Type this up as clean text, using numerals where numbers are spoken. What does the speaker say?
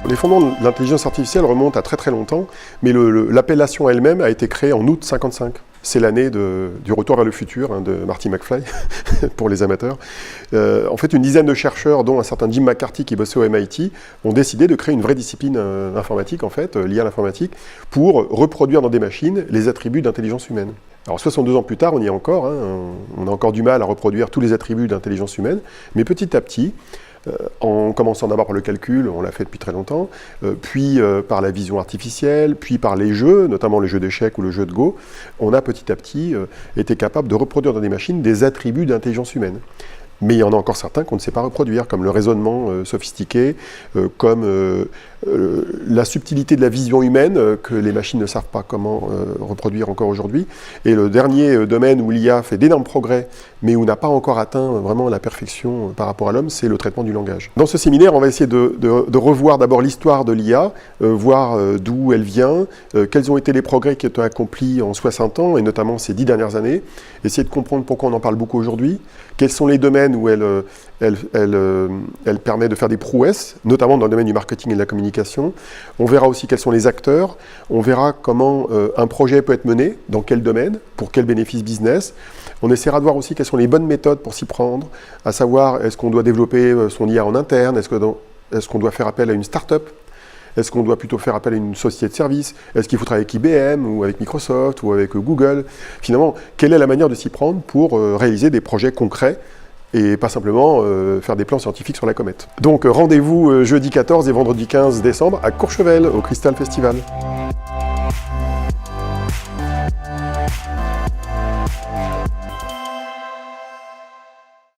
Les fondements de l'intelligence artificielle remontent à très très longtemps, mais l'appellation elle-même a été créée en août 1955. C'est l'année du retour vers le futur de Marty McFly, pour les amateurs. En fait, une dizaine de chercheurs, dont un certain Jim McCarthy qui bossait au MIT, ont décidé de créer une vraie discipline informatique, en fait, liée à l'informatique, pour reproduire dans des machines les attributs d'intelligence humaine. Alors 62 ans plus tard, on y est encore, on a encore du mal à reproduire tous les attributs d'intelligence humaine, mais petit à petit, en commençant d'abord par le calcul, on l'a fait depuis très longtemps, puis par la vision artificielle, puis par les jeux, notamment les jeux d'échecs ou le jeu de Go, on a petit à petit été capable de reproduire dans des machines des attributs d'intelligence humaine. Mais il y en a encore certains qu'on ne sait pas reproduire, comme le raisonnement sophistiqué, comme la subtilité de la vision humaine, que les machines ne savent pas comment reproduire encore aujourd'hui. Et le dernier domaine où l'IA fait d'énormes progrès, mais où n'a pas encore atteint vraiment la perfection par rapport à l'homme, c'est le traitement du langage. Dans ce séminaire, on va essayer de revoir d'abord l'histoire de l'IA, voir d'où elle vient, quels ont été les progrès qui ont été accomplis en 60 ans, et notamment ces 10 dernières années, essayer de comprendre pourquoi on en parle beaucoup aujourd'hui, quels sont les domaines où elle permet de faire des prouesses, notamment dans le domaine du marketing et de la communication. On verra aussi quels sont les acteurs, on verra comment un projet peut être mené, dans quel domaine, pour quel bénéfice business. On essaiera de voir aussi quelles sont les bonnes méthodes pour s'y prendre, à savoir est-ce qu'on doit développer son IA en interne, est-ce qu'on doit faire appel à une start-up, est-ce qu'on doit plutôt faire appel à une société de services, est-ce qu'il faut travailler avec IBM ou avec Microsoft ou avec Google. Finalement, quelle est la manière de s'y prendre pour réaliser des projets concrets et pas simplement faire des plans scientifiques sur la comète. Donc rendez-vous jeudi 14 et vendredi 15 décembre à Courchevel, au Crystal Festival.